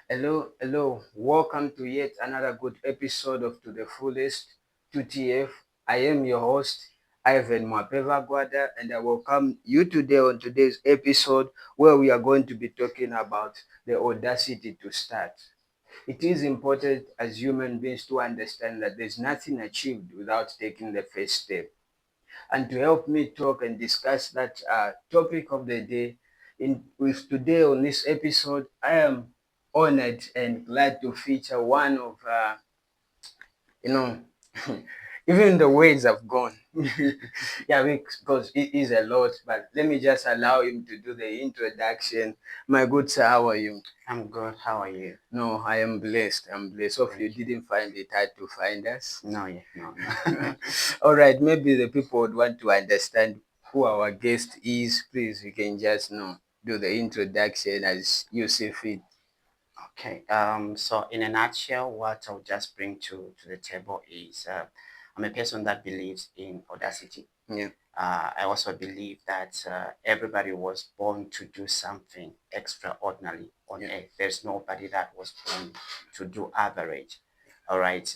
Hello. Welcome to yet another good episode of To the Fullest 2TF. I am your host, Ivan Mwapeva Gwada, and I welcome you today on today's episode where we are going to be talking about the audacity to start. It is important as human beings to understand that there's nothing achieved without taking the first step. And to help me talk and discuss that topic of the day, with today on this episode, I am honored and glad to feature one of you know even the words have gone. Yeah, because it is a lot, but let me just allow him to do the introduction. My good sir, how are you? I'm good. How are you? No, I am blessed. I'm blessed. Hope you Thank you. didn't find it hard to find us. No, yeah, no. All right, maybe the people would want to understand who our guest is. Please, you can just do the introduction as you see fit. Okay. So in a nutshell, what I'll just bring to the table is I'm a person that believes in audacity. Yeah. I also believe that everybody was born to do something extraordinary on earth. There's nobody that was born to do average. All right.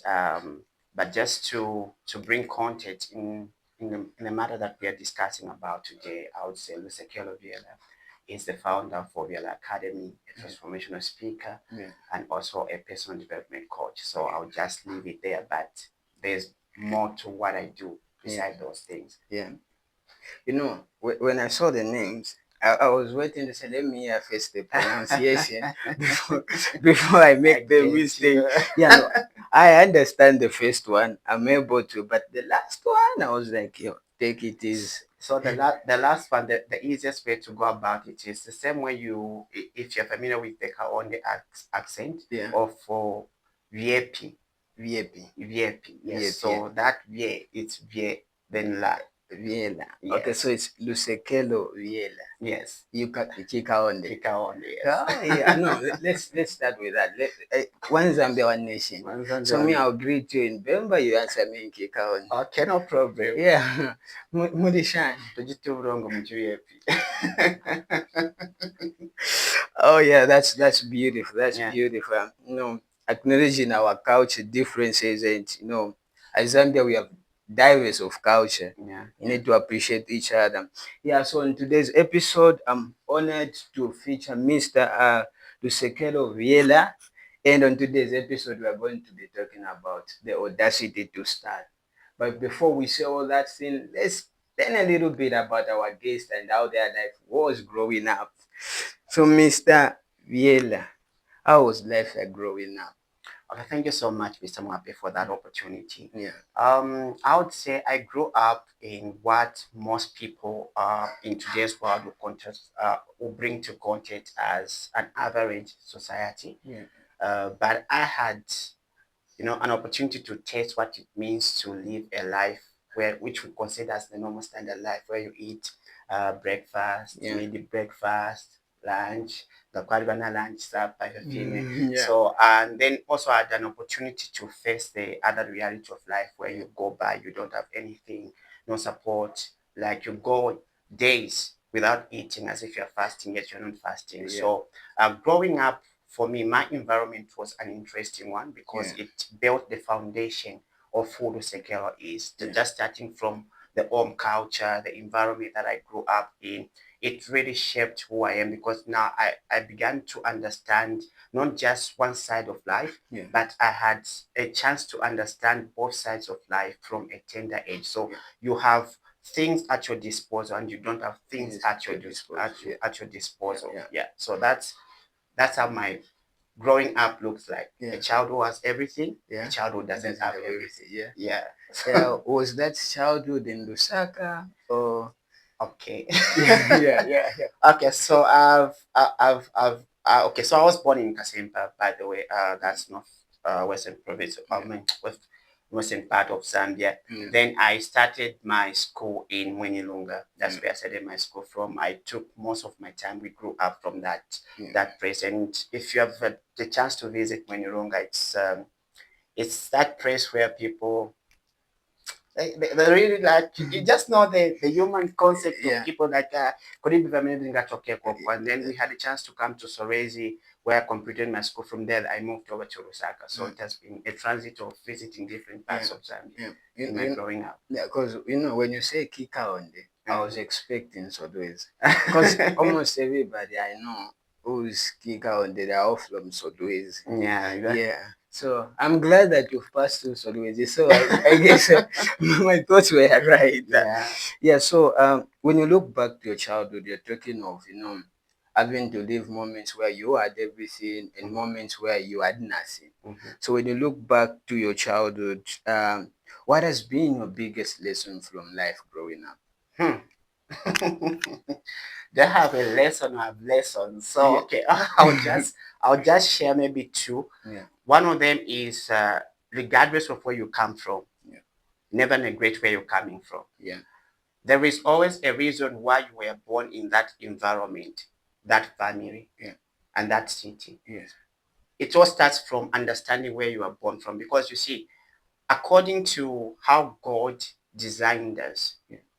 But just to bring context in the matter that we are discussing about today, I would say Lusekelo is the founder for Byela Academy, a transformational speaker, Yeah. and also a personal development coach. So I'll just leave it there. But there's more to what I do beside those things. Yeah. When I saw the names, I was waiting to say, let me hear first the pronunciation before, before I make the mistake. Yeah, no, I understand the first one. I'm able to, but the last one, I was like, yo, take it easy. So the last one, the easiest way to go about it is the same way if you're familiar with the Kaonde accent, Yeah. or for VIP, VIP. VIP, yes. VIP. So that V, it's V, then La. Viela. Yes. Okay, so it's Lusekelo Viela. Yes. You got Kikaonde. Kaonde, yes. Oh yeah, no. Let's start with that. One Zambia, one nation. So me, I'll greet you in Bemba. You answer me in Kikaonde. Okay, no problem. Yeah, Mudishan. Tujite urongo mu VIP. Oh yeah, that's beautiful. That's Yeah. beautiful. Acknowledging our culture differences, and as Zambia we have diverse of culture. Yeah. You need to appreciate each other. Yeah. So in today's episode, I'm honored to feature Mr. Lusekelo Byela, and on today's episode, we are going to be talking about the audacity to start. But before we say all that thing, let's learn a little bit about our guest and how their life was growing up. So, Mr. Byela, how was life like growing up? Okay, thank you so much, Mr. Mwape, for that opportunity. Yeah. I would say I grew up in what most people in today's world will bring to context as an average society. Yeah. But I had, an opportunity to taste what it means to live a life which we consider as the normal standard life, where you eat breakfast, Yeah. maybe breakfast, lunch, the Kwaribana lunch served by the female. Yeah. So, and then also had an opportunity to face the other reality of life where you go by, you don't have anything, no support, like you go days without eating as if you're fasting, yet you're not fasting. Yeah. So, growing up, for me, my environment was an interesting one because it built the foundation of who Lusekelo is. Just starting from the home culture, the environment that I grew up in, it really shaped who I am, because now I began to understand not just one side of life, but I had a chance to understand both sides of life from a tender age. So you have things at your disposal and you don't have things at your disposal. Yeah. So that's how my growing up looks like. A child who has everything, a child who doesn't have everything. Yeah. Was that childhood in Lusaka or? Okay. Yeah. Okay, so okay, so I was born in Kasempa, by the way. That's not Western province. I mean, western part of Zambia. Then I started my school in Wenilunga. That's where I started my school from. I took most of my time. We grew up from that place. And if you have the chance to visit Wenilunga, it's that place where people They really like you just know the human concept of people like could it be familiar that okay, and then we had a chance to come to Sorezi where I completed my school. From there I moved over to Lusaka. So it has been a transit of visiting different parts of Zambia in my growing up. Yeah, because when you say Kikaonde, I was expecting Sodwezi. Because almost everybody I know who's Kikaonde, they're all from Sodwezi. Yeah. So I'm glad that you've passed through Sodwezi. So I guess my thoughts were right. Yeah. So when you look back to your childhood, you're talking of having to live moments where you had everything and moments where you had nothing. So when you look back to your childhood, what has been your biggest lesson from life growing up? They have a lesson, I have lessons. So okay, I'll just share maybe two. One of them is regardless of where you come from, never neglect where you're coming from. There is always a reason why you were born in that environment, that family, and that city. It all starts from understanding where you are born from, because you see, according to how God designed us,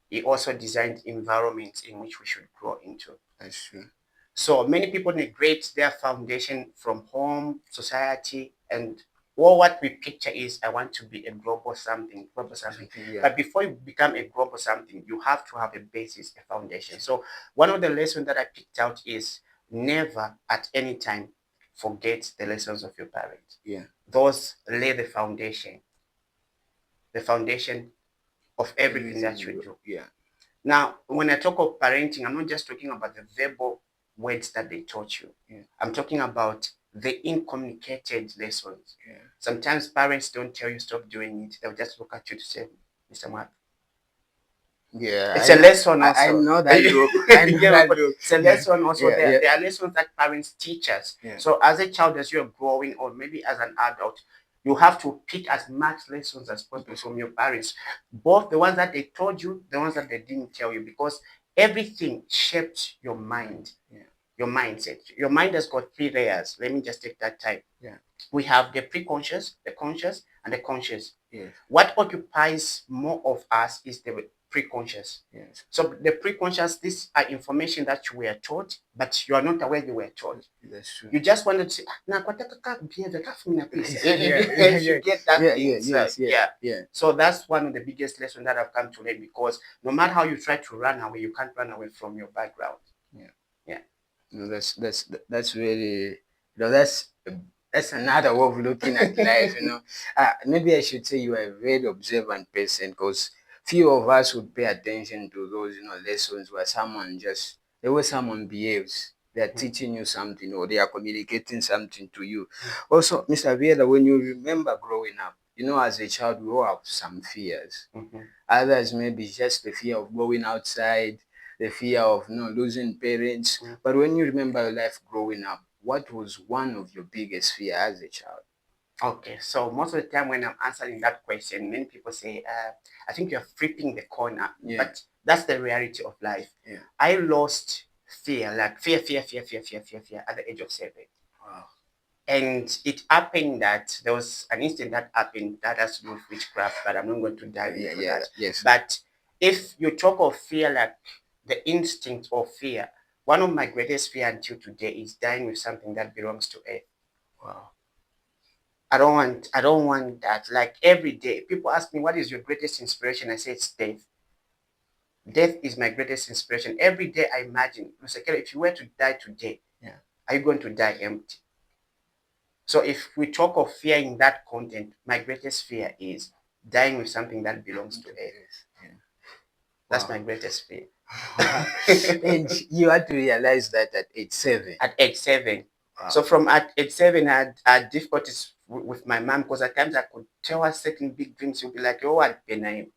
He also designed environments in which we should grow into. That's true. So many people neglect their foundation from home, society, and what we picture is I want to be a global something. But before you become a global something, you have to have a basis, a foundation. So one of the lessons that I picked out is never at any time forget the lessons of your parents. Those lay the foundation of everything that you do. Now, when I talk of parenting, I'm not just talking about the verbal words that they taught you. I'm talking about the incommunicated lessons. Sometimes parents don't tell you stop doing it. They'll just look at you to say, Mr. Mark. It's a lesson also. I know that look. I know that look. It's a lesson also. There are lessons that parents teach us. So as a child, as you're growing, or maybe as an adult, you have to pick as much lessons as possible from your parents, both the ones that they told you, the ones that they didn't tell you, because everything shaped your mind, your mindset. Your mind has got three layers. Let me just take that time. We have the pre-conscious, the conscious, and the conscious. What occupies more of us is the pre-conscious. So the pre-conscious, these are information that you were taught, but you are not aware you were taught. That's true. You just wanted to say, you get that. So that's one of the biggest lessons that I've come to learn, because no matter how you try to run away, you can't run away from your background. That's really, that's another way of looking at life. Maybe I should say you are a very observant person, because few of us would pay attention to those lessons where the way someone behaves, they are teaching you something, or they are communicating something to you. Also, Mr. Byela, when you remember growing up, as a child, we all have some fears. Others maybe just the fear of going outside, the fear of losing parents. But when you remember your life growing up, what was one of your biggest fear as a child? Okay, so most of the time when I'm answering that question, many people say, I think you're flipping the corner. But that's the reality of life. I lost fear, like fear at the age of 7. Wow. And it happened that there was an incident that happened that has to do with witchcraft, but I'm not going to dive into that. But if you talk of fear, like the instinct of fear, one of my greatest fear until today is dying with something that belongs to earth. Wow. I don't want that. Like every day, people ask me, what is your greatest inspiration? I say it's death. Death is my greatest inspiration. Every day I imagine, Lusekelo, if you were to die today, are you going to die empty? So if we talk of fear in that content, my greatest fear is dying with something that belongs to earth. That's my greatest fear. And you had to realize that at age 7. At age 7. Wow. So from at age 7, I had difficulties with my mom, because at times I could tell her certain big dreams. She'll be like, oh, what name?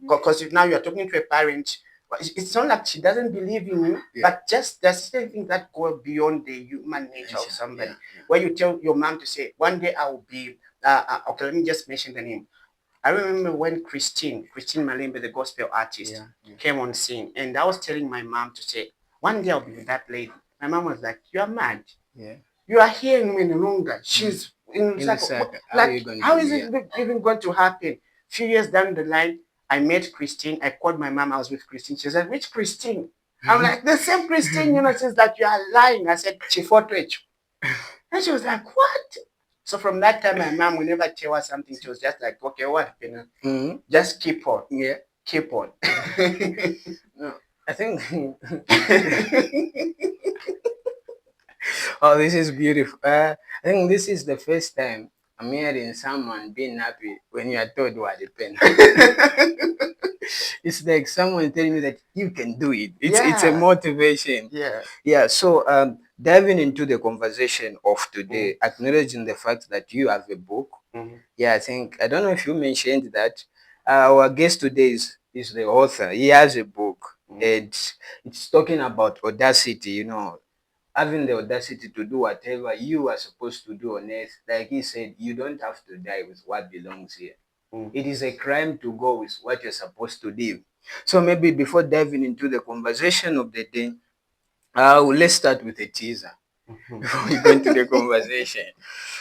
Because if now you're talking to a parent, it's not like she doesn't believe in you, but just there's certain things that go beyond the human nature of somebody. Where you tell your mom to say, one day I will be, okay, let me just mention the name. I remember when Christine Malimbe, the gospel artist, came on scene, and I was telling my mom to say, one day I'll be with that lady. My mom was like, you are mad. You are here in Menunga. She's in Lusaka. Like, how is it even going to happen? Few years down the line, I met Christine. I called my mom. I was with Christine. She said, which Christine? I'm like, the same Christine, says that you are lying. I said, Chifoto. And she was like, what? So from that time, my mom, whenever tell her something, she was just like, okay, what? Just keep on. Yeah. Keep on. No, I think. Oh, this is beautiful. I think this is the first time I'm hearing someone being happy when you are told what the pen. It's like someone telling you that you can do it. It's a motivation. Yeah. So diving into the conversation of today, acknowledging the fact that you have a book. Yeah, I don't know if you mentioned that. Our guest today is the author. He has a book, and it's talking about audacity. Having the audacity to do whatever you are supposed to do on earth. Like he said, you don't have to die with what belongs here. It is a crime to go with what you're supposed to do. So maybe before diving into the conversation of the day, let's start with a teaser before we go into the conversation.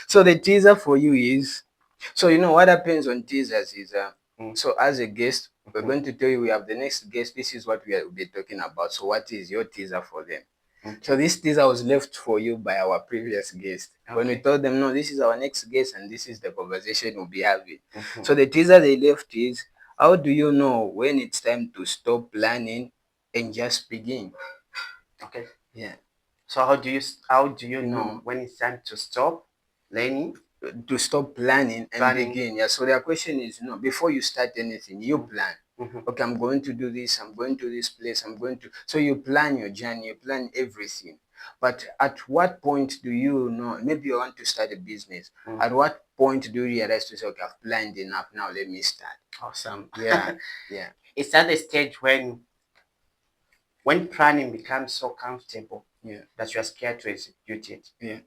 So the teaser for you is, so what happens on teasers is, so as a guest, we're going to tell you we have the next guest. This is what will be talking about. So what is your teaser for them? So this teaser was left for you by our previous guest. When we told them, no, this is our next guest and this is the conversation we'll be having. So the teaser they left is, how do you know when it's time to stop planning and just begin? Okay. Yeah. So how do you know when it's time to stop learning? To stop planning and begin. Yeah. So their question is, before you start anything, you plan. Okay, I'm going to do this, I'm going to this place, so you plan your journey, you plan everything. But at what point do you know, maybe you want to start a business, at what point do you realize to say, okay, I've planned enough, now let me start? Awesome. Yeah. Yeah. It's at the stage when planning becomes so comfortable that you are scared to execute it. Yeah.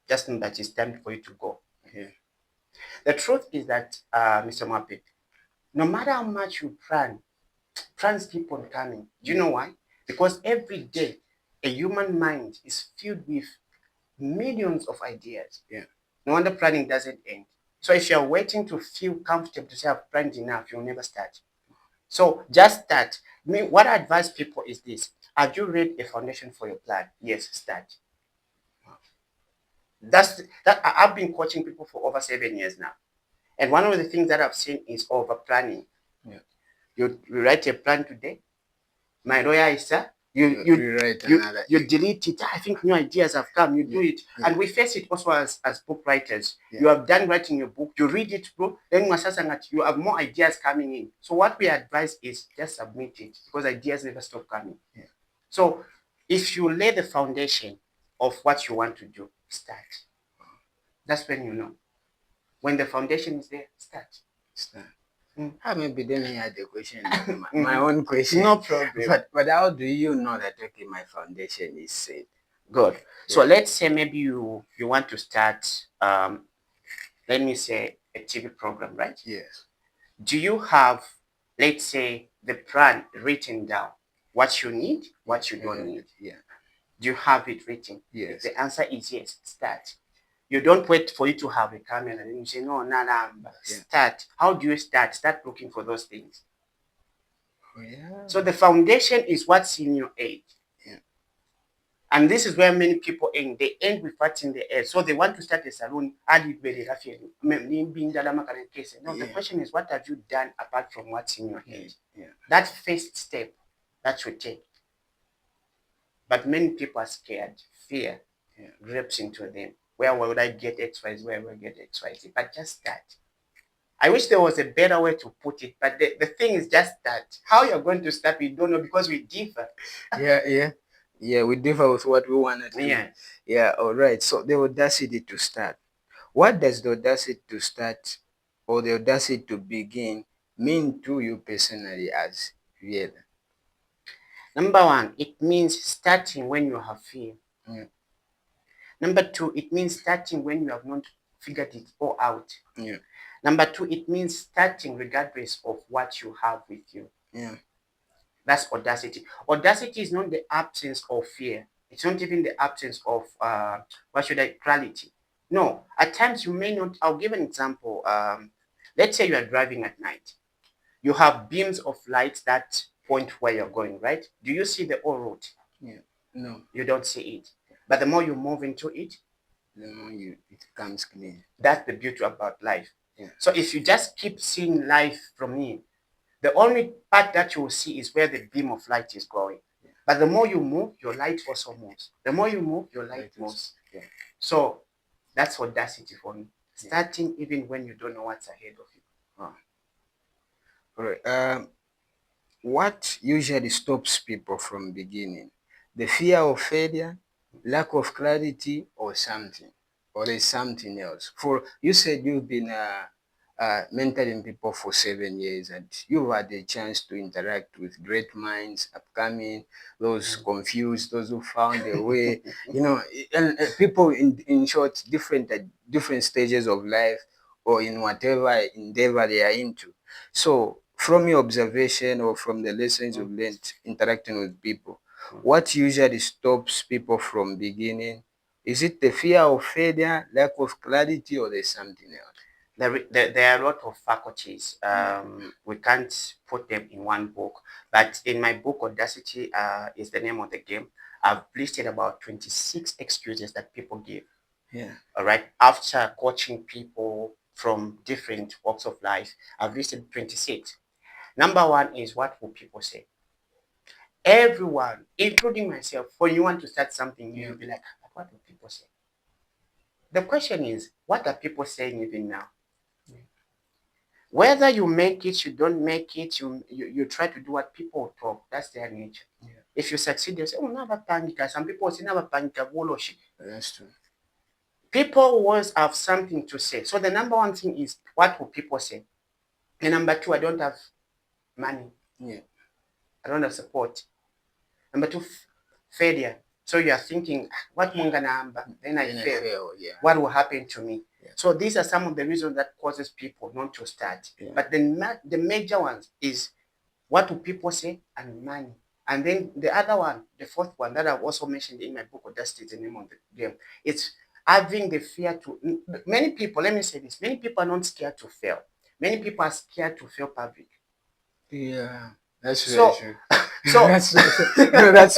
Just know that it's time for you to go. Yeah. The truth is that, Mr. Mapi, no matter how much you plans keep on coming. Do you know why? Because every day, a human mind is filled with millions of ideas. Yeah. No wonder planning doesn't end. So if you're waiting to feel comfortable to say I've planned enough, you'll never start. So just start. What I advise people is this. Have you read a foundation for your plan? Yes, start. I've been coaching people for over 7 years now. And one of the things that I've seen is over planning. Yeah. You write a plan today. My lawyer is, sir, you delete it. I think new ideas have come. You do it. And we face it also as book writers. You have done writing your book. You read it through. Then you have more ideas coming in. So what we advise is just submit it because ideas never stop coming. So if you lay the foundation of what you want to do, start. That's when you know. When the foundation is there, start. Maybe then he had a question, my own question. No problem. But how do you know that, okay, my foundation is set? Good. So let's say maybe you want to start, let me say, a TV program, right? Yes. Do you have, let's say, the plan written down? What you need, what you don't need? Yeah. Do you have it written? Yes. If the answer is yes, start. You don't wait for you to have a camera and then you say, no, start. How do you start? Start looking for those things. Yeah. So the foundation is what's in your head. And this is where many people end. They end with what's in the head. So they want to start a salon. No, the question is, what have you done apart from what's in your head? That first step, that you take. But many people are scared. Fear grips into them. Where would I get XYZ? Where will I get XYZ? But just start. I wish there was a better way to put it, but the thing is just that. How you're going to start, we don't know because we differ. Yeah, we differ with what we want to do. Yeah, all right. So the audacity to start. What does the audacity to start or the audacity to begin mean to you personally as Byela? Number one, it means starting when you have fear. Number two, it means starting when you have not figured it all out. Number two, it means starting regardless of what you have with you. That's audacity. Audacity is not the absence of fear. It's not even the absence of, clarity. No, at times you may not. I'll give an example. Let's say you are driving at night. You have beams of light that point where you're going, right? Do you see the whole route? Yeah. No. You don't see it. But the more you move into it, the more it comes clean. That's the beauty about life. Yeah. So if you just keep seeing life from me, the only part that you will see is where the beam of light is going. Yeah. But the more you move, your light also moves. The more you move, your light moves. Yeah. So that's audacity for me. Starting even when you don't know what's ahead of you. Oh. All right. What usually stops people from beginning? The fear of failure, lack of clarity, or something? Or is something else? For you said you've been mentoring people for 7 years, and you've had a chance to interact with great minds, upcoming, those confused, those who found a way, and people in short, different stages of life or in whatever endeavor they are into. So, from your observation or from the lessons you've learned interacting with people, what usually stops people from beginning? Is it the fear of failure, lack of clarity, or there's something else? There are a lot of faculties. We can't put them in one book, but in my book, Audacity is the name of the game. I've listed about 26 excuses that people give. Yeah. All right. After coaching people from different walks of life, I've listed 26. Number one is, what will people say? Everyone, including myself, when you want to start something new, you'll be like, what will people say? The question is, what are people saying even now? Whether you make it, you don't make it, you try to do what people talk. That's their nature. Yeah. If you succeed, they say, oh, never panic. Some people say, never panic. That's true. People always have something to say. So the number one thing is, what will people say? And number two, I don't have money. Yeah. I don't have support. Number two, failure. So you are thinking, what number? Then I fail. Yeah. What will happen to me? Yeah. So these are some of the reasons that causes people not to start. Yeah. But the major ones is, what do people say, and money. And then the other one, the fourth one that I've also mentioned in my book, Audacity is the name of the game. It's having the fear to, many people, let me say this, many people are not scared to fail. Many people are scared to fail public. Yeah, that's very true. So that's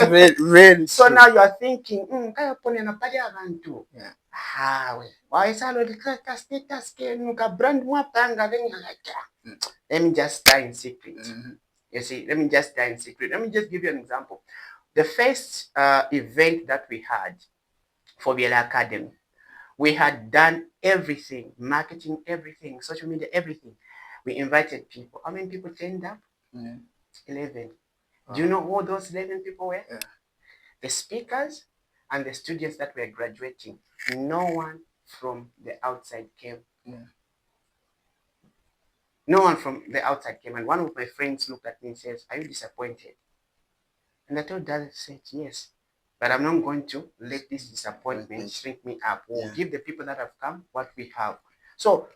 very so true. now you are thinking, kaya po na pali abantu. Yeah. Why is that status brand mo panga let me just die in secret. Mm-hmm. You see, let me just die in secret. Let me just give you an example. The first event that we had for Byela Academy, we had done everything, marketing, everything, social media, everything. We invited people. How many people turned up? 11. Wow. Do you know who those 11 people were? Yeah. The speakers and the students that were graduating. No one from the outside came. Yeah. No one from the outside came. And one of my friends looked at me and says, are you disappointed? And I told Dad, said, yes. But I'm not going to let this disappointment shrink me up. We'll give the people that have come what we have. So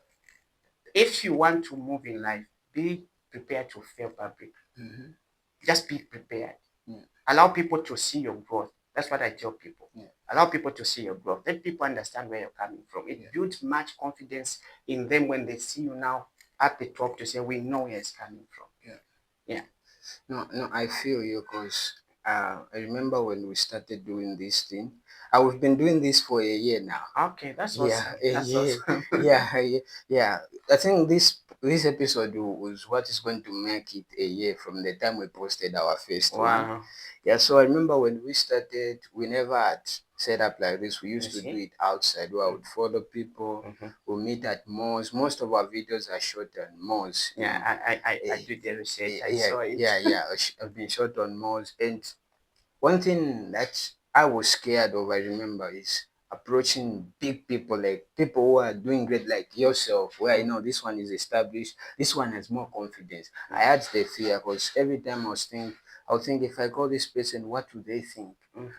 if you want to move in life, be prepared to fail public. Mm-hmm. Just be prepared. Yeah. Allow people to see your growth. That's what I tell people. Yeah. Allow people to see your growth. Let people understand where you're coming from. It builds much confidence in them when they see you now at the top to say, we know where it's coming from. Yeah. Yeah. No, I feel you because I remember when we started doing this thing. We've been doing this for a year now. Okay, that's awesome. That's awesome. Yeah. I think this episode was what is going to make it a year from the time we posted our first one. Yeah, so I remember when we started, we never had set up like this. We used to do it outside where I would follow people, we meet at malls. Most of our videos are shot on malls. Yeah, I did the research. I saw it. Yeah. I've been shot on malls. And one thing that I was scared of, I remember, is approaching big people, like people who are doing great, like yourself, where this one is established, this one has more confidence. I had the fear because every time I would think, if I call this person, what do they think?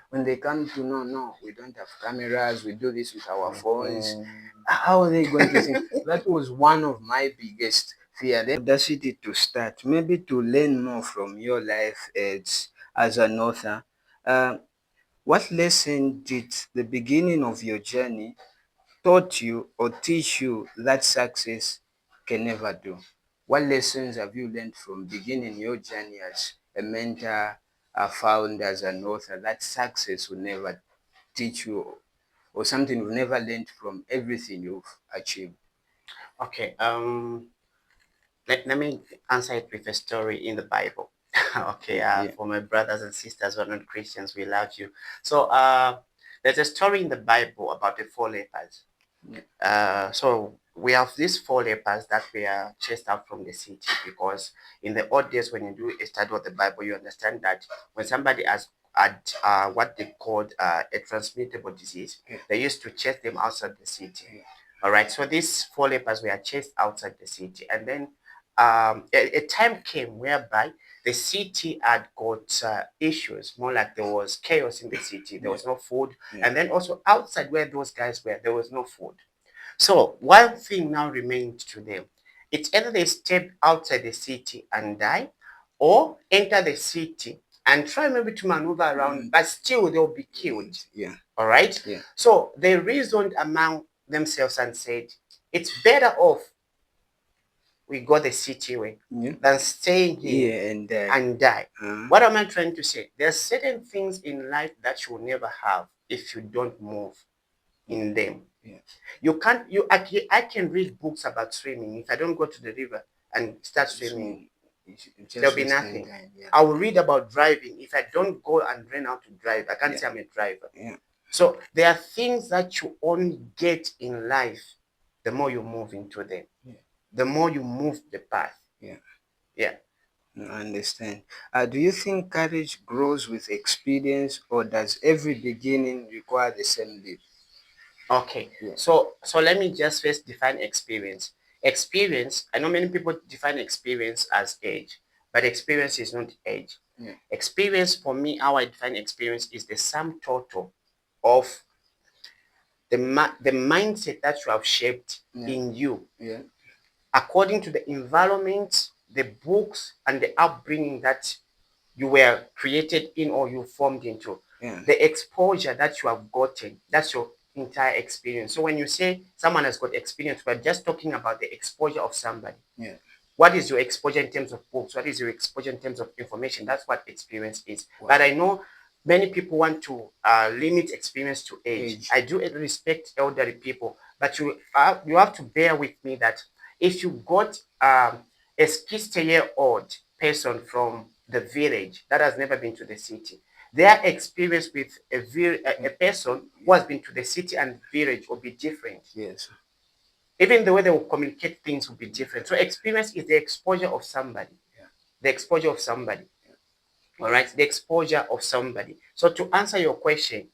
When they come to know, no, we don't have cameras, we do this with our phones. How are they going to think? That was one of my biggest fear. The audacity to start, maybe to learn more from your life as an author. What lesson did the beginning of your journey taught you or teach you that success can never do. What lessons have you learned from beginning your journey as a mentor, a founder, as an author that success will never teach you, or something you've never learned from everything you've achieved? Okay. Let me answer it with a story in the Bible. Okay. Yeah. For my brothers and sisters who are not Christians, we love you. So there's a story in the Bible about the four lepers. Yeah. So we have these four lepers that were chased out from the city because in the old days, when you do a study of the Bible, you understand that when somebody has had what they called a transmittable disease, Yeah. they used to chase them outside the city. Yeah. All right. So these four lepers were chased outside the city, and then a time came whereby the city had got issues, more like there was chaos in the city. There was no food, Yeah. and then also outside where those guys were, there was no food. So one thing now remained to them. It's either they step outside the city and die, or enter the city and try maybe to maneuver around, but still they'll be killed. Yeah. All right. Yeah. So they reasoned among themselves and said, it's better off we go the city way Yeah. than staying here Yeah. and die. Uh, What am I trying to say? There are certain things in life that you will never have if you don't move in them. yeah. You can't. I can read books about swimming. If I don't go to the river and start swimming, there'll be nothing. Yeah. I will read about driving. If I don't go and learn how to drive, I can't Yeah. say I'm a driver. Yeah. So there are things that you only get in life the more you move into them. Yeah. The more you move the path. Yeah. Yeah. I understand. Do you think courage grows with experience, or does every beginning require the same leap? Okay. Yeah. So let me just first define experience. Experience, I know many people define experience as age, but experience is not age. Yeah. Experience for me, how I define experience is the sum total of the mindset that you have shaped Yeah. in you Yeah. according to the environment, the books, and the upbringing that you were created in or you formed into. Yeah. The exposure that you have gotten, that's your entire experience. So when you say someone has got experience, we're just talking about the exposure of somebody. Yeah. What is your exposure in terms of books? What is your exposure in terms of information? That's what experience is. Wow. But I know many people want to limit experience to age. I do respect elderly people, but you have to bear with me that if you got a 60-year-old person from the village that has never been to the city, their experience with a person who has been to the city and village will be different. Yes. Even the way they will communicate things will be different. So experience is the exposure of somebody. Yeah. The exposure of somebody. All right. The exposure of somebody. So to answer your question,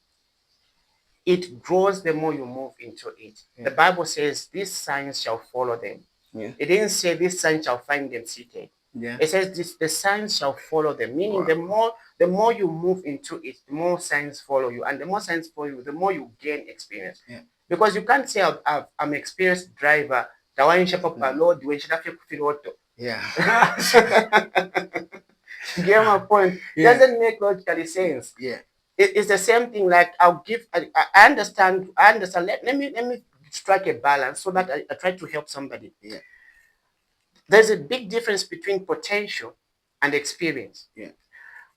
it grows the more you move into it. Yeah. The Bible says these signs shall follow them. Yeah. It didn't say these signs shall find them seated. Yeah. It says the signs shall follow them. Meaning Wow. the more you move into it, the more signs follow you. And the more signs follow you, the more you gain experience. Yeah. Because you can't say I'm an experienced driver. Yeah. You get my point? Yeah. Doesn't make logically sense. Yeah. It's the same thing. Like I understand. I understand. Let me strike a balance so that I try to help somebody. Yeah. There's a big difference between potential and experience. Yeah.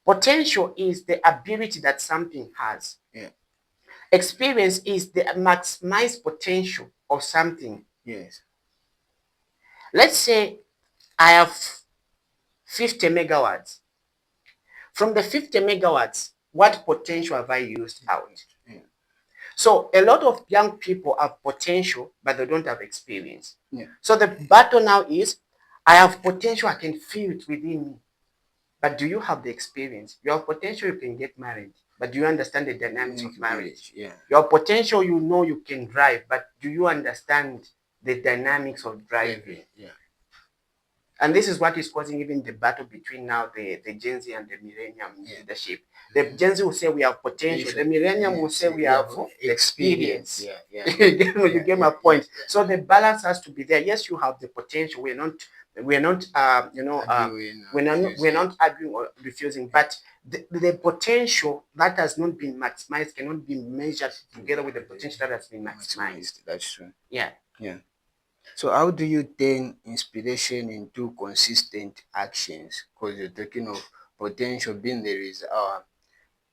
Potential is the ability that something has. Yeah. Experience is the maximized potential of something. Yes. Let's say I have 50 megawatts. From the 50 megawatts, what potential have I used out? Yeah. So a lot of young people have potential, but they don't have experience. Yeah. So the battle now is, I have potential, I can feel it within me. But do you have the experience? You have potential, you can get married. But do you understand the dynamics of marriage? Yeah. Your potential, you know you can drive, but do you understand the dynamics of driving? Yeah. And this is what is causing even the battle between now the Gen Z and the Millennium leadership. The Gen Z will say we have potential. The Millennium will say we have experience. Yeah. You get my point. Yeah. So the balance has to be there. Yes, you have the potential. We're not we're not arguing or refusing, but the potential that has not been maximized cannot be measured together with the potential that has been maximized. That's true. Yeah. Yeah. So how do you turn inspiration into consistent actions? Because you're talking of potential being there is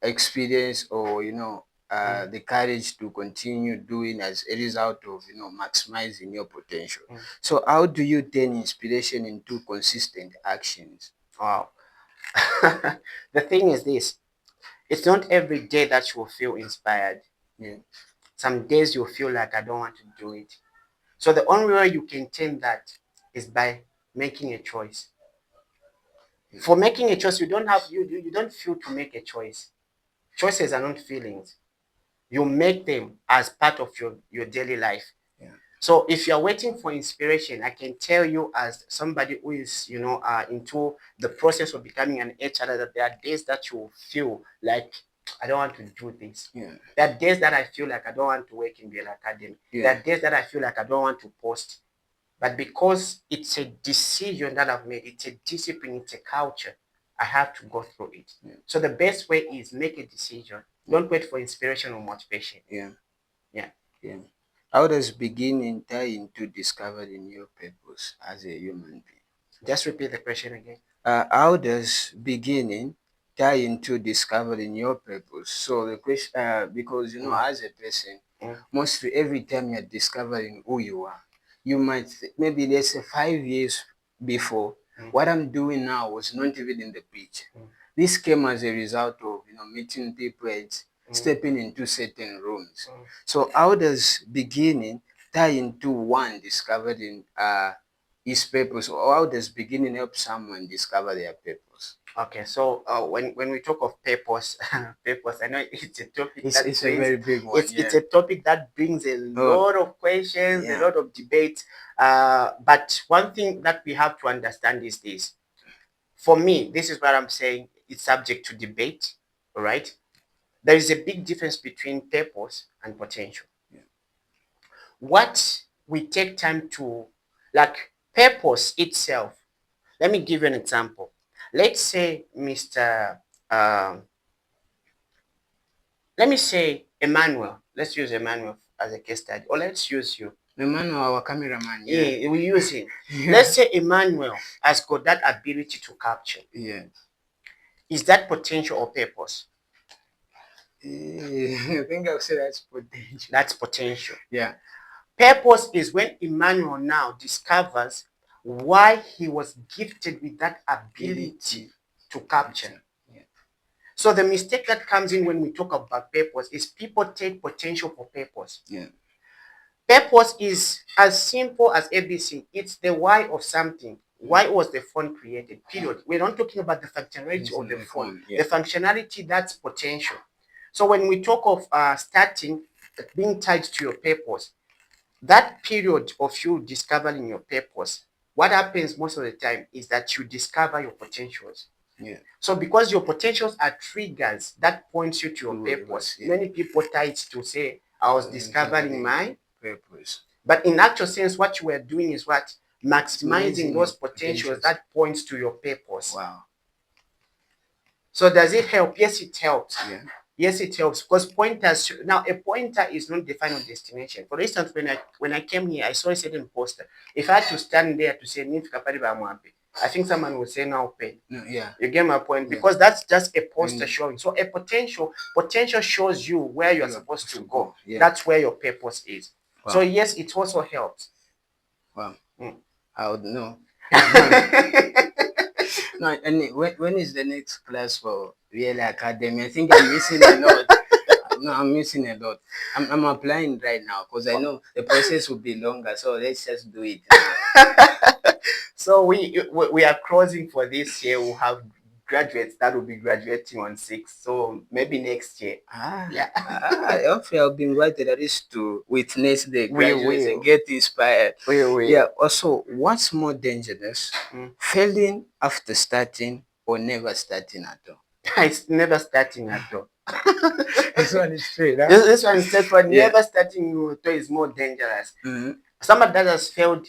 experience or the courage to continue doing as a result of maximizing your potential. So how do you turn inspiration into consistent actions? Wow. The thing is this, it's not every day that you will feel inspired. Yeah. Some days you'll feel like I don't want to do it. So the only way you can change that is by making a choice. For making a choice, you don't feel to make a choice. Choices are not feelings. You make them as part of your daily life. Yeah. So if you're waiting for inspiration, I can tell you as somebody who is, into the process of becoming an HR, that there are days that you feel like I don't want to do this. Yeah. There are days that I feel like I don't want to work in Byela Academy. Yeah. There are days that I feel like I don't want to post. But because it's a decision that I've made, it's a discipline, it's a culture, I have to go through it. Yeah. So the best way is make a decision. Don't wait for inspiration or motivation. Yeah. Yeah. Yeah. How does beginning tie into discovering your purpose as a human being? Just repeat the question again. How does beginning tie into discovering your purpose? So the question, because as a person, mostly every time you're discovering who you are, you might maybe let's say 5 years before, what I'm doing now was not even in the picture. This came as a result of meeting people and stepping into certain rooms. So how does beginning tie into one discovering his purpose, or how does beginning help someone discover their purpose? Okay, so when we talk of purpose, purpose, I know it's a topic It's a very big one. it's a topic that brings a lot of questions, a lot of debate. But one thing that we have to understand is this. For me, this is what I'm saying. It's subject to debate. All right. There is a big difference between purpose and potential. What we take time to, like purpose itself. Let me give you an example. Let's say um, let me say Emmanuel. Let's use Emmanuel as a case study, or let's use you. Emmanuel, our cameraman. Yeah, we use him. Let's say Emmanuel has got that ability to capture. Yeah. Is that potential or purpose? I think I'll say that's potential. That's potential. Yeah. Purpose is when Emmanuel now discovers why he was gifted with that ability to capture. Yeah. So the mistake that comes in when we talk about purpose is people take potential for purpose. Yeah. Purpose is as simple as ABC. It's the why of something. Why was the phone created? Period. We're not talking about the functionality of the phone. Yeah. The functionality, that's potential. So when we talk of starting, being tied to your purpose, that period of you discovering your purpose, what happens most of the time is that you discover your potentials. Yeah. So because your potentials are triggers that points you to your purpose, many people tie it to say, I was discovering my purpose. But in actual sense, what you were doing is what? Maximizing those potentials that points to your purpose. Wow. So does it help? Yes, it helps. Yeah. Yes, it helps because pointers. Now, a pointer is not the final destination. For instance, when I came here, I saw a certain poster. If I had to stand there to say "Nifika pariba mwampe," I think someone would say "Now pay." No, yeah. You get my point? Yeah. Because that's just a poster showing. So a potential shows you where you're supposed to go. Yeah. That's where your purpose is. Wow. So yes, it also helps. Wow. I would know. No, and when is the next class for Byela Academy? I think I'm missing a lot. No, I'm missing a lot. I'm applying right now because I know the process will be longer. So let's just do it now. So we are closing for this year. We'll have graduates that will be graduating on 6th. So maybe next year. Yeah. Hopefully I'll be invited at least to witness the graduates and get inspired. Yeah. Also, what's more dangerous? Failing after starting or never starting at all? It's never starting at all. This one is straight. Huh? This one is straight. For never starting is more dangerous. Somebody that has failed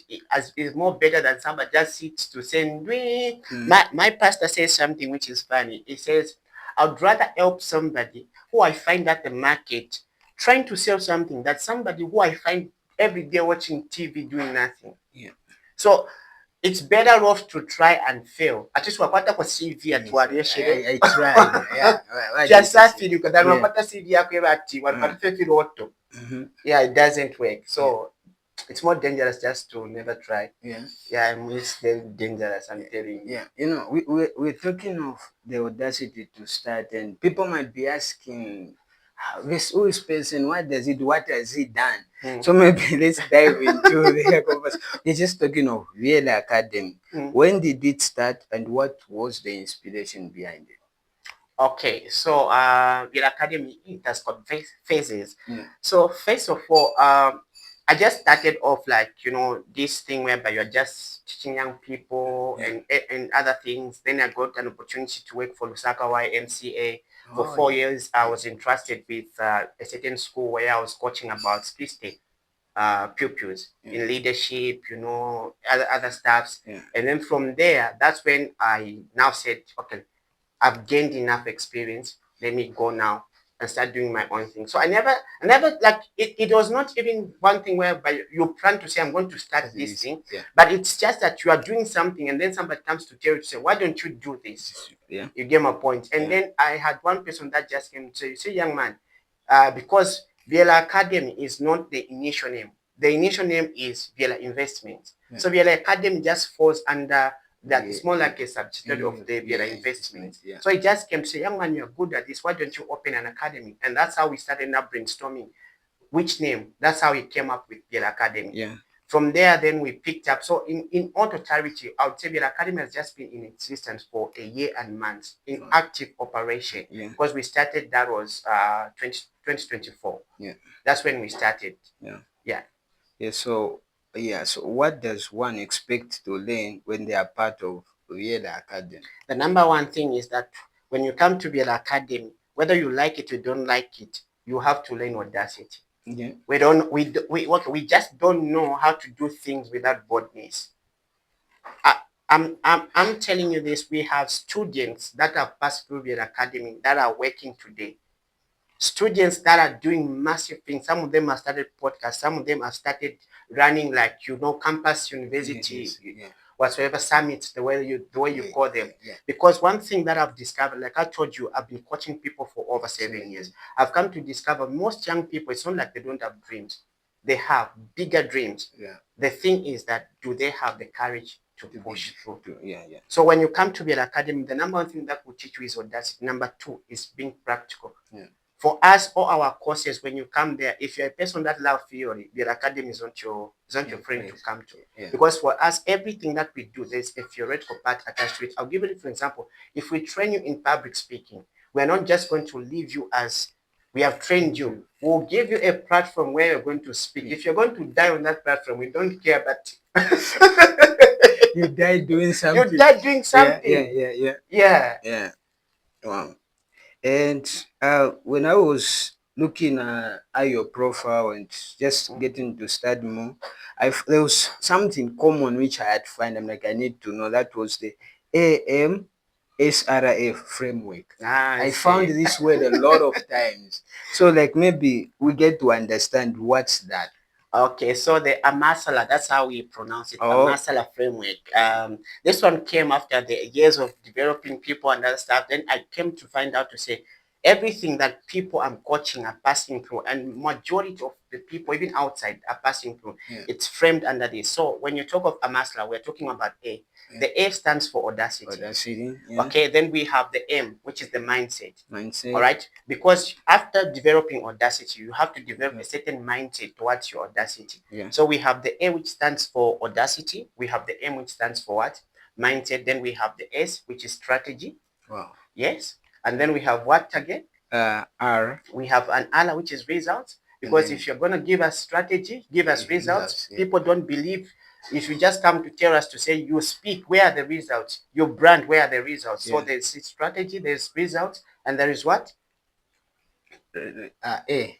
is more better than somebody that sits to say, my pastor says something which is funny. He says, I'd rather help somebody who I find at the market trying to sell something that somebody who I find every day watching TV doing nothing. Yeah. So it's better off to try and fail. At least wakwata kwa CV Yes, atuwaryeshere. I tried. Yeah. What did you say? Kyasafiri ukadhani Yeah. wapata CV yako eba ati wapata firoto. Mhm. Yeah, it doesn't work. So it's more dangerous just to never try. Yeah. Yeah, it's very dangerous, I'm telling you. Yeah, you know, we're talking of the audacity to start, and people might be asking, this who is person, what does it do, what has he done? So maybe let's dive into the conversation. We're just talking of Byela Academy. When did it start, and what was the inspiration behind it? Okay, so Byela Academy, it has got phases. Yeah. So first of all, I just started off like, you know, this thing whereby you're just teaching young people and other things. Then I got an opportunity to work for Lusekelo YMCA. For 4 years, I was entrusted with a certain school where I was coaching about specific pupils in leadership, you know, other stuffs. And then from there, that's when I now said, okay, I've gained enough experience. Let me go now and start doing my own thing. So I never like it was not even one thing whereby you plan to say, I'm going to start this thing, but it's just that you are doing something and then somebody comes to tell you to say, why don't you do this? Yeah. You get my point. And then I had one person that just came to say, you see, young man, because Byela Academy is not the initial name. The initial name is Byela Investment. So Byela Academy just falls under that. It's more like a subsidiary of the Byela Investment. So it just came to say, young man, you're good at this. Why don't you open an academy? And that's how we started now brainstorming which name. That's how we came up with Byela Academy. Yeah. From there, then we picked up. So in all totality, I would say Byela Academy has just been in existence for a year and months in active operation. Because we started, that was 2024. Yeah. That's when we started. Yeah. Yeah. Yeah. So what does one expect to learn when they are part of Byela Academy? The number one thing is that when you come to Byela Academy, whether you like it or don't like it, you have to learn Audacity. Yeah. We just don't know how to do things without boldness. I'm telling you this. We have students that have passed through Byela Academy that are working today. Students that are doing massive things. Some of them have started podcasts. Some of them have started running, like, you know, campus university, whatsoever summits, the way you call them. Because one thing that I've discovered, like I told you, I've been coaching people for over 7 years. I've come to discover most young people, it's not like they don't have dreams. They have bigger dreams. The thing is that, do they have the courage to push through? So when you come to Byela Academy, the number one thing that will teach you is Audacity. Number two is being practical. For us, all our courses, when you come there, if you're a person that loves theory, Byela Academy is not your friend to come to. Because for us, everything that we do, there's a theoretical part attached to it. I'll give you an example. If we train you in public speaking, we're not just going to leave you as we have trained you. We'll give you a platform where you're going to speak. If you're going to die on that platform, we don't care, but you die doing something. You die doing something. Yeah. Wow. And when I was looking at your profile and just getting to study more, there was something common which I had to find. I'm like, I need to know. That was the AMSRF framework. I found this word a lot of times. So like maybe we get to understand what's that. Okay, so the Amasala, that's how we pronounce it, Amasala framework. This one came after the years of developing people and other stuff. Then I came to find out to say everything that people I'm coaching are passing through, and majority of the people, even outside, are passing through. It's framed under this. So when you talk of Amasala, we're talking about A. The A stands for Audacity. Okay, then we have the M, which is the mindset. All right, because after developing Audacity, you have to develop a certain mindset towards your Audacity. So we have the A, which stands for Audacity. We have the M, which stands for what? Mindset. Then we have the S, which is strategy. Wow. Yes. And then we have what again? R. We have an R, which is results. Because if you're going to give us strategy, give us results, people don't believe. If you just come to tell us to say you speak, where are the results? Your brand, where are the results? So there's strategy, there's results, and there is what? A.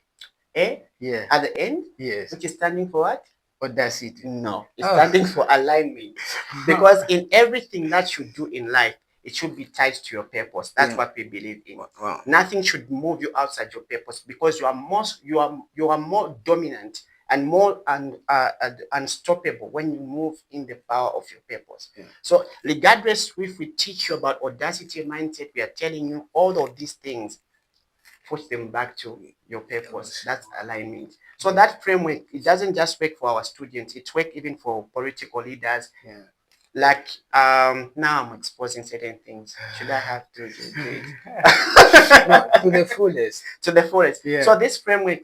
A? Yeah. At the end? Yes. Which is standing for what? Audacity. No. It's standing for alignment. Because in everything that you do in life, it should be tied to your purpose. That's what we believe in. Wow. Nothing should move you outside your purpose, because you are more dominant and more unstoppable when you move in the power of your purpose. Yeah. So regardless if we teach you about audacity mindset, we are telling you all of these things, push them back to your purpose. That's alignment. So that framework, it doesn't just work for our students, it works even for political leaders. Yeah. Like now I'm exposing certain things. Should I have to do it? No, to the fullest. To the fullest. Yeah. So this framework,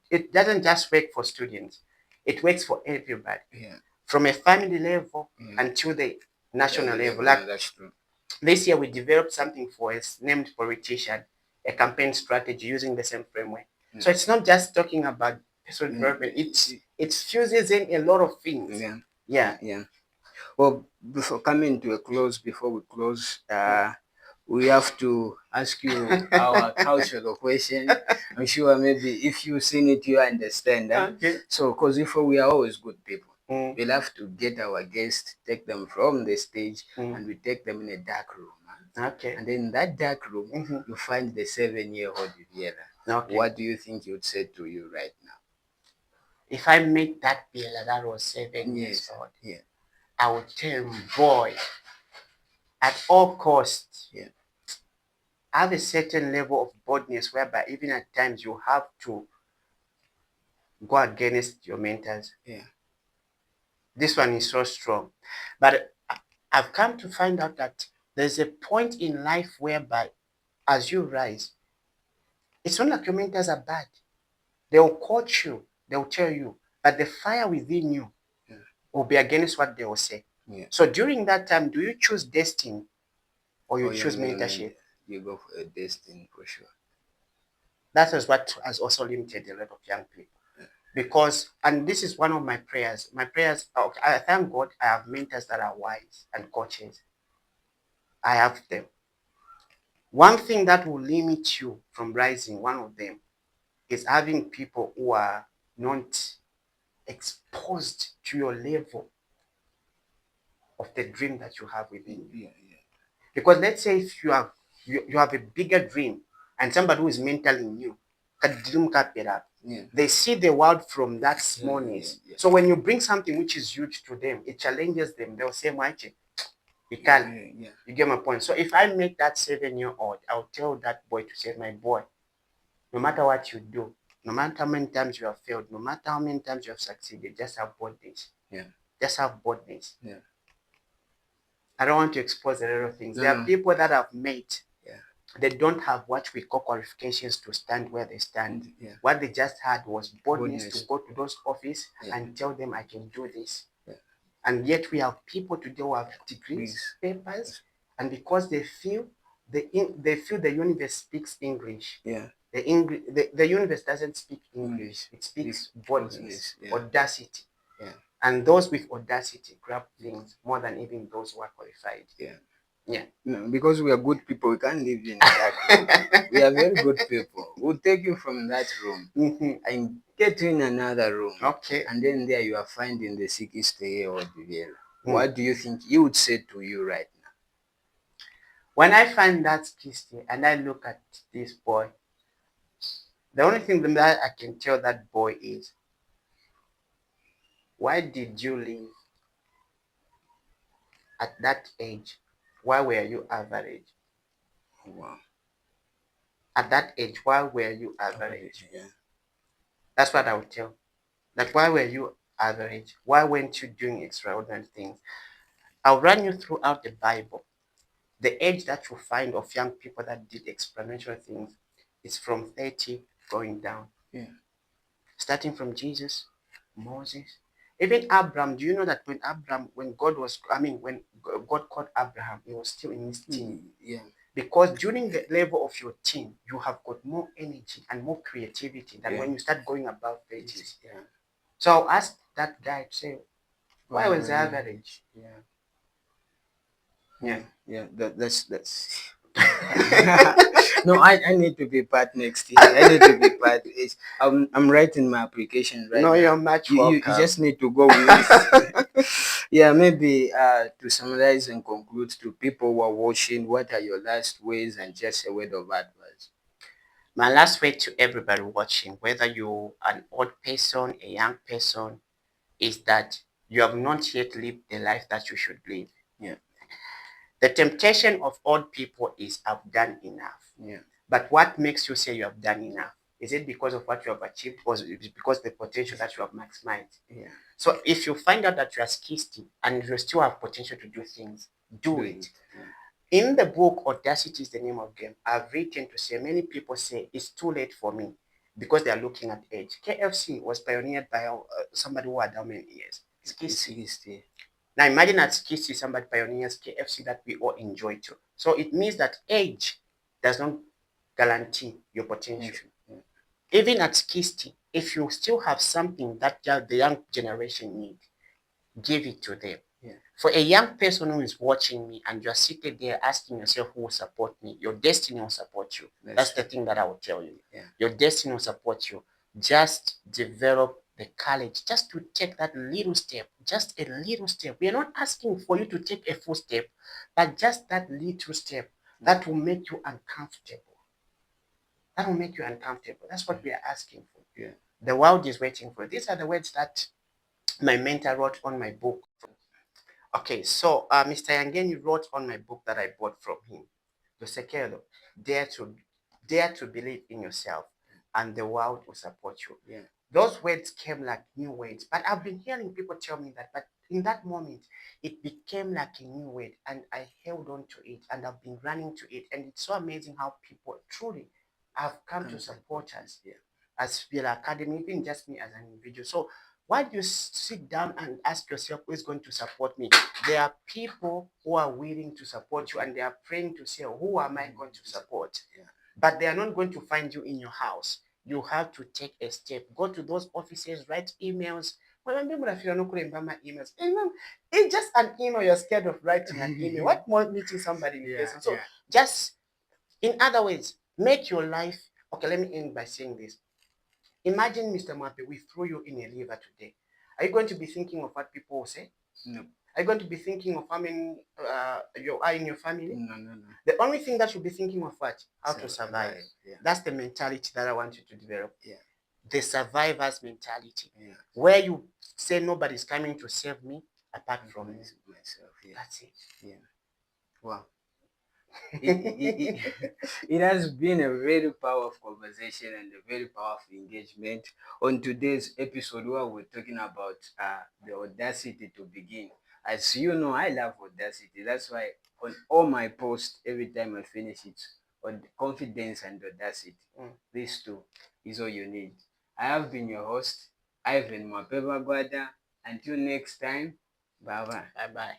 it doesn't just work for students, it works for everybody. Yeah. From a family level Yeah. until the national level. Yeah, Like that's true. this year we developed something for a named politician, a campaign strategy using the same framework. Yeah. So it's not just talking about personal development, it fuses in a lot of things. Yeah. Yeah. Yeah. Well, before coming to a close, before we close, we have to ask you our cultural question. I'm sure maybe if you've seen it, you understand. Okay. So, because if we are always good people, Mm. we'll have to get our guests, take them from the stage, Mm. and we take them in a dark room. Okay. And then in that dark room, you find the 7-year-old Byela. Okay. What do you think he would say to you right now? If I meet that Byela that was 7 years old, Yeah. I would tell him, boy, at all costs, Yeah. have a certain level of boldness whereby even at times you have to go against your mentors. Yeah. This one is so strong. But I've come to find out that there's a point in life whereby as you rise, it's not like your mentors are bad. They'll coach you, they'll tell you, but the fire within you will be against what they will say. Yeah. So during that time, do you choose destiny or you choose mentorship? You go for a destiny for sure. That is what has also limited a lot of young people. Because, and this is one of my prayers. My prayers, I thank God I have mentors that are wise and coaches. I have them. One thing that will limit you from rising, one of them, is having people who are not exposed to your level of the dream that you have within you. Yeah. Because let's say if you have a bigger dream and somebody who is mentoring you, they see the world from that smallness. Yeah. So when you bring something which is huge to them, it challenges them. They'll say, Maiche, you can. Yeah. You get my point. So if I meet that 7-year-old, I'll tell that boy to say, my boy, no matter what you do, no matter how many times you have failed, no matter how many times you have succeeded, just have boldness. Yeah. Just have boldness. Yeah. I don't want to expose a lot of things. There are people that I've met. They don't have what we call qualifications to stand where they stand. Yeah. What they just had was boldness to go to those offices and tell them I can do this. Yeah. And yet we have people today who have degrees, papers, and because they feel the universe speaks English. Yeah. The universe doesn't speak English. It speaks boldness, audacity. Yeah. And those with audacity grab things more than even those who are qualified. Yeah. Yeah. No, because we are good people, we can't live in that room. We are very good people. We'll take you from that room and get you in another room. Okay. And then there you are finding the 60-year-old Byela. What do you think he would say to you right now? When I find that Kisti and I look at this boy, the only thing that I can tell that boy is, why did you leave at that age? Why were you average? Wow. At that age, why were you average? Yeah. That's what I would tell. That why were you average? Why weren't you doing extraordinary things? I'll run you throughout the Bible. The age that you find of young people that did exponential things is from 30 going down. Yeah. Starting from Jesus, Moses, even Abraham. Do you know that when God called Abraham, he was still in his teen. Yeah. Because during the level of your teen, you have got more energy and more creativity than when you start going above 30s. Yeah. So I'll ask that guy to say, why was the average? Yeah. Yeah. That's no, I need to be part next year. I need to be part. I'm writing my application right now. No, you're much welcome. You just need to go with. Yeah, maybe to summarize and conclude to people who are watching, what are your last words and just a word of advice? My last word to everybody watching, whether you're an old person, a young person, is that you have not yet lived the life that you should live. Yeah. The temptation of old people is I've done enough. Yeah. But what makes you say you have done enough? Is it because of what you have achieved, or is it because the potential that you have maximized? Yeah. So if you find out that you are skisty and you still have potential to do things, do it. Yeah. In the book, Audacity is the name of game. I've written to say many people say it's too late for me because they are looking at age. KFC was pioneered by somebody who had how many years? 60. Now imagine at 60 somebody pioneers KFC that we all enjoy too. So it means that age does not guarantee your potential. Yeah. Even at 60, if you still have something that the young generation need, give it to them. Yeah. For a young person who is watching me and you're seated there asking yourself who will support me, your destiny will support you. That's the thing that I will tell you. Yeah. Your destiny will support you. Just develop the courage just to take that little step, just a little step. We are not asking for you to take a full step, but just that little step that will make you uncomfortable. That will make you uncomfortable. That's what we are asking for. Yeah. The world is waiting for. These are the words that my mentor wrote on my book. Okay, so Mr. Yangeni wrote on my book that I bought from him. Lusekelo, dare to believe in yourself, and the world will support you. Yeah. Those words came like new words, but I've been hearing people tell me that. But in that moment, it became like a new word, and I held on to it, and I've been running to it, and it's so amazing how people truly have come to support us. Yeah. As Byela Academy, even just me as an individual. So why do you sit down and ask yourself who is going to support me? There are people who are willing to support you and they are praying to say, who am I going to support? Yeah. But they are not going to find you in your house. You have to take a step. Go to those offices, write emails. Emails. It's just an email. You're scared of writing an email. What more meeting somebody in person? So just, in other words, make your life. Okay, let me end by saying this. Imagine, Mr. Mape, we throw you in a river today. Are you going to be thinking of what people will say? No. Are you going to be thinking of how many you are in your family? No. The only thing that you'll be thinking of what? How to survive. Yeah. That's the mentality that I want you to develop. Yeah. The survivor's mentality. Yeah. Where you say nobody's coming to save me apart from myself. Yeah. That's it. Yeah. Wow. It has been a very powerful conversation and a very powerful engagement on today's episode where we're talking about the audacity to begin. As you know, I love audacity. That's why on all my posts, every time I finish it, on confidence and audacity, these two is all you need. I have been your host, Ivan Mapeva Gwada. Until next time, bye bye. Bye bye.